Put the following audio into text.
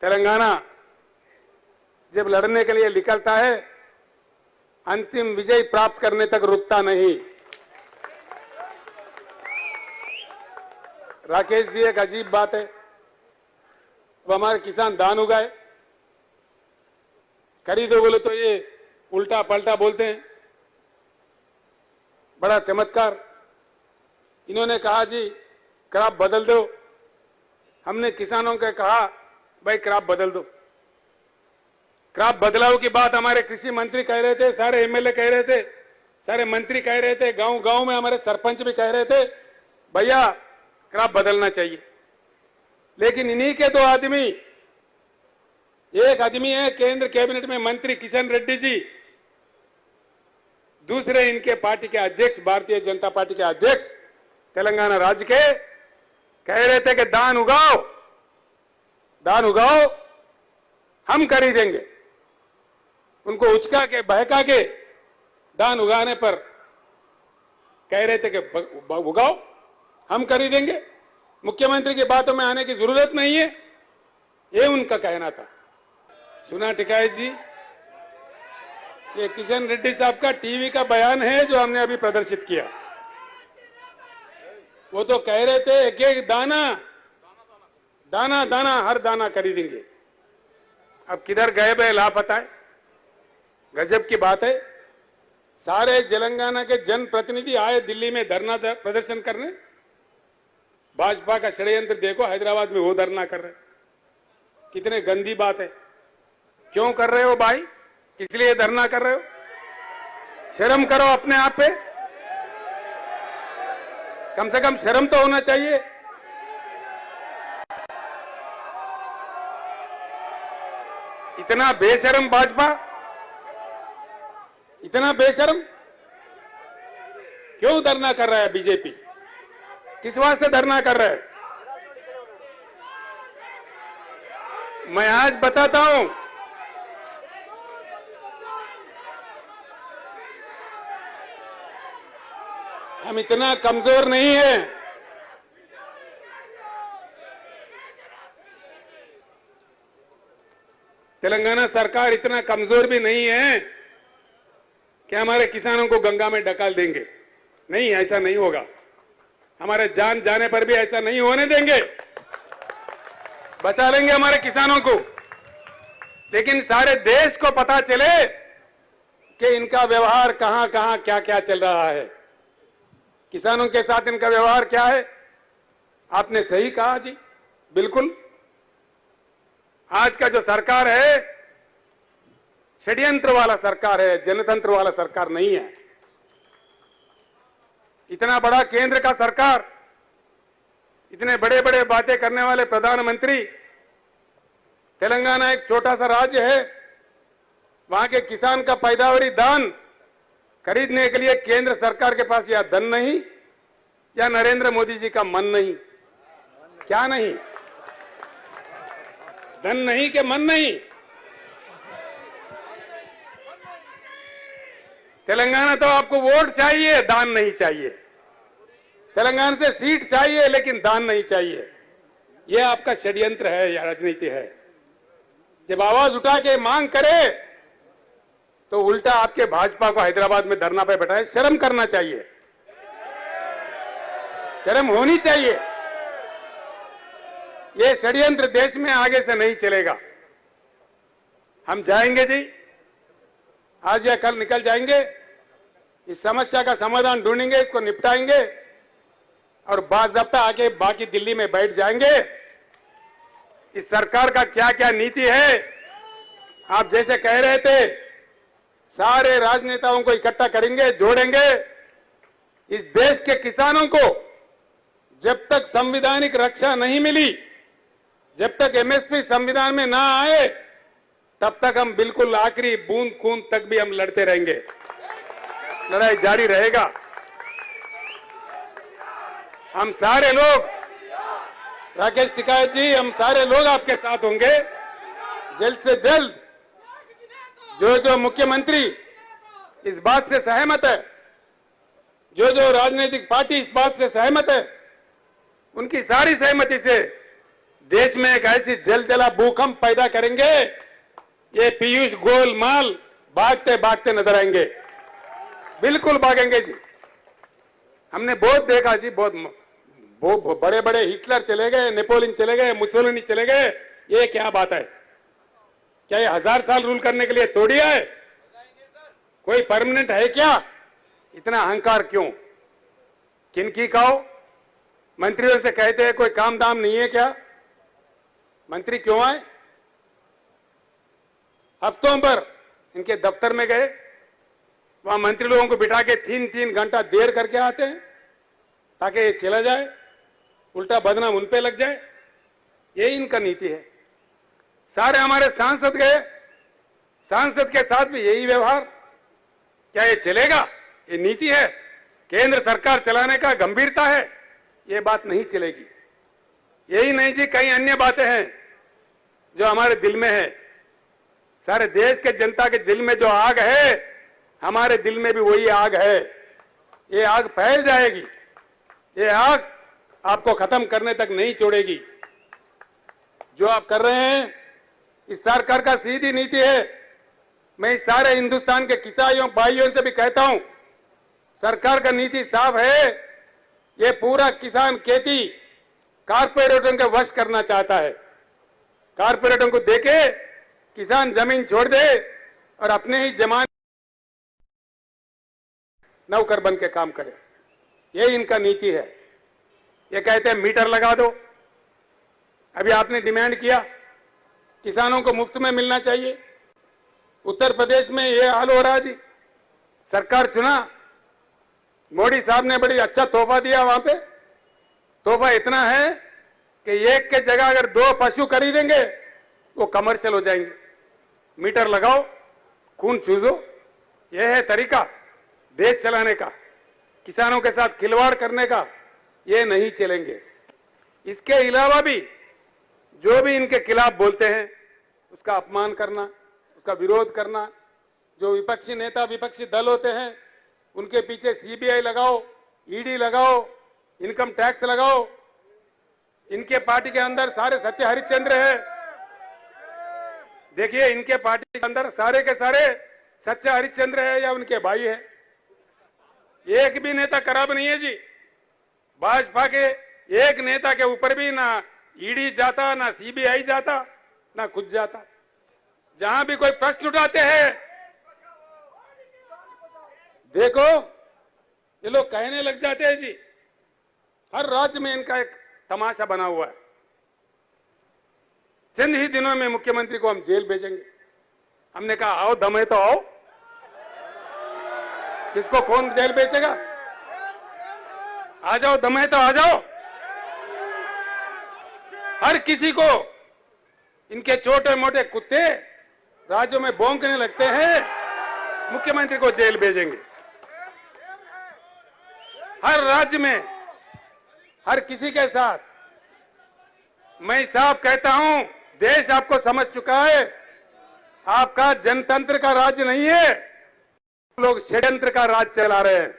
तेलंगाना जब लड़ने के लिए निकलता है, अंतिम विजय प्राप्त करने तक रुकता नहीं। राकेश जी, एक अजीब बात है, वो हमारे किसान धान उगाए, खरीदो बोले तो ये उल्टा पलटा बोलते हैं। बड़ा चमत्कार, इन्होंने कहा जी क्रॉप बदल दो। हमने किसानों को कहा भाई क्रॉप बदल दो। क्रॉप बदलाव की बात हमारे कृषि मंत्री कह रहे थे, सारे एमएलए कह रहे थे, सारे मंत्री कह रहे थे, गांव गांव में हमारे सरपंच भी कह रहे थे भैया क्रॉप बदलना चाहिए। लेकिन इन्हीं के दो आदमी, एक आदमी है केंद्र कैबिनेट में मंत्री किशन रेड्डी जी, दूसरे इनके पार्टी के अध्यक्ष, भारतीय जनता पार्टी के अध्यक्ष तेलंगाना राज्य के, कह रहे थे कि धान उगाओ, धान उगाओ, हम खरीदेंगे। उनको उचका के बहका के धान उगाने पर कह रहे थे कि उगाओ, हम खरीदेंगे, मुख्यमंत्री की बातों में आने की जरूरत नहीं है, ये उनका कहना था। सुना टिकायत जी, ये किशन रेड्डी साहब का टीवी का बयान है जो हमने अभी प्रदर्शित किया। वो तो कह रहे थे एक एक दाना दाना दाना हर दाना खरीदेंगे। अब किधर गए बे, लापता है। गजब की बात है, सारे तेलंगाना के जनप्रतिनिधि आए दिल्ली में धरना प्रदर्शन करने। भाजपा का षड्यंत्र देखो, हैदराबाद में वो धरना कर रहे, कितने गंदी बात है। क्यों कर रहे हो भाई, किस लिए धरना कर रहे हो? शर्म करो अपने आप पे, कम से कम शर्म तो होना चाहिए। इतना बेशर्म भाजपा, इतना बेशर्म क्यों धरना कर रहा है बीजेपी? किस वास्ते धरना कर रहा है? मैं आज बताता हूं। हम इतना कमजोर नहीं है। तेलंगाना सरकार इतना कमजोर भी नहीं है कि हमारे किसानों को गंगा में ढकेल देंगे। नहीं, ऐसा नहीं होगा। हमारे जान जाने पर भी ऐसा नहीं होने देंगे, बचा लेंगे हमारे किसानों को। लेकिन सारे देश को पता चले कि इनका व्यवहार कहां कहां क्या क्या चल रहा है, किसानों के साथ इनका व्यवहार क्या है। आपने सही कहा जी, बिल्कुल। आज का जो सरकार है षड्यंत्र वाला सरकार है, जनतंत्र वाला सरकार नहीं है। इतना बड़ा केंद्र का सरकार, इतने बड़े बड़े बातें करने वाले प्रधानमंत्री, तेलंगाना एक छोटा सा राज्य है, वहां के किसान का पैदावारी धान खरीदने के लिए केंद्र सरकार के पास या धन नहीं या नरेंद्र मोदी जी का मन नहीं। क्या नहीं? धन नहीं कि मन नहीं? तेलंगाना तो आपको वोट चाहिए, दान नहीं चाहिए। तेलंगाना से सीट चाहिए लेकिन दान नहीं चाहिए। यह आपका षड्यंत्र है या राजनीति है। जब आवाज उठा के मांग करे तो उल्टा आपके भाजपा को हैदराबाद में धरना पे बैठाए। शर्म करना चाहिए, शर्म होनी चाहिए। ये षड्यंत्र देश में आगे से नहीं चलेगा। हम जाएंगे जी, आज या कल निकल जाएंगे, इस समस्या का समाधान ढूंढेंगे, इसको निपटाएंगे और बाज़ाब्ता आके बाकी दिल्ली में बैठ जाएंगे। इस सरकार का क्या क्या नीति है, आप जैसे कह रहे थे, सारे राजनेताओं को इकट्ठा करेंगे, जोड़ेंगे। इस देश के किसानों को जब तक संवैधानिक रक्षा नहीं मिली, जब तक एमएसपी संविधान में ना आए, तब तक हम बिल्कुल आखिरी बूंद खून तक भी हम लड़ते रहेंगे। लड़ाई जारी रहेगा। हम सारे लोग, राकेश टिकायत जी, हम सारे लोग आपके साथ होंगे। जल्द से जल्द जो जो मुख्यमंत्री इस बात से सहमत है, जो जो राजनीतिक पार्टी इस बात से सहमत है, उनकी सारी सहमति से देश में एक ऐसी जलजला भूकंप पैदा करेंगे, ये पीयूष गोलमाल भागते भागते नजर आएंगे, बिल्कुल भागेंगे जी। हमने बहुत देखा जी, बहुत बड़े बड़े हिटलर चले गए, नेपोलियन चले गए, मुसोलिनी चले गए, ये क्या बात है? क्या ये 1000 साल रूल करने के लिए थोड़ी है? कोई परमानेंट है क्या? इतना अहंकार क्यों? किनकी कहो? मंत्रियों से कहते हैं कोई काम दाम नहीं है क्या? मंत्री क्यों आए? हफ्तों पर इनके दफ्तर में गए, वहां मंत्री लोगों को बिठा के 3-3 घंटा देर करके आते हैं ताकि ये चला जाए, उल्टा बदनाम उन पे लग जाए। यही इनका नीति है। सारे हमारे सांसद गए, सांसद के साथ भी यही व्यवहार। क्या ये चलेगा? ये नीति है? केंद्र सरकार चलाने का गंभीरता है? ये बात नहीं चलेगी। यही नहीं जी, कई अन्य बातें हैं जो हमारे दिल में है। सारे देश के जनता के दिल में जो आग है, हमारे दिल में भी वही आग है। ये आग फैल जाएगी, ये आग आपको खत्म करने तक नहीं छोड़ेगी। जो आप कर रहे हैं, इस सरकार का सीधी नीति है। मैं इस सारे हिंदुस्तान के किसानों भाइयों से भी कहता हूं, सरकार का नीति साफ है। ये पूरा किसान खेती कारपोरेटों के वश करना चाहता है। कारपोरेटों को देके किसान जमीन छोड़ दे और अपने ही जमान नौकर बन के काम करे। ये इनका नीति है। ये कहते हैं मीटर लगा दो। अभी आपने डिमांड किया किसानों को मुफ्त में मिलना चाहिए। उत्तर प्रदेश में ये हाल हो रहा है जी। सरकार चुना, मोदी साहब ने बड़ी अच्छा तोहफा दिया। वहां पे तोहफा इतना है कि एक के जगह अगर 2 पशु खरीदेंगे वो कमर्शियल हो जाएंगे। मीटर लगाओ, खून चूसो। यह है तरीका देश चलाने का, किसानों के साथ खिलवाड़ करने का। ये नहीं चलेंगे। इसके अलावा भी जो भी इनके खिलाफ बोलते हैं उसका अपमान करना, उसका विरोध करना, जो विपक्षी नेता विपक्षी दल होते हैं उनके पीछे सीबीआई लगाओ, ईडी लगाओ, इनकम टैक्स लगाओ। इनके पार्टी के अंदर सारे सत्य हरिश्चंद्र है। देखिए, इनके पार्टी के अंदर सारे के सारे सच्चा हरिश्चंद्र है या उनके भाई है। एक भी नेता खराब नहीं है जी। भाजपा के एक नेता के ऊपर भी ना ईडी जाता, ना सीबीआई जाता, ना खुद जाता। जहां भी कोई प्रश्न उठाते हैं, देखो ये लोग कहने लग जाते हैं जी। हर राज्य में इनका एक तमाशा बना हुआ है। चंद ही दिनों में मुख्यमंत्री को हम जेल भेजेंगे। हमने कहा आओ, दम है तो आओ। किसको कौन जेल भेजेगा? आ जाओ, दम है तो आ जाओ। हर किसी को इनके छोटे मोटे कुत्ते राज्यों में भौंकने लगते हैं, मुख्यमंत्री को जेल भेजेंगे। हर राज्य में हर किसी के साथ। मैं साफ कहता हूं, देश आपको समझ चुका है। आपका जनतंत्र का राज्य नहीं है, लोग षड्यंत्र का राज चला रहे हैं।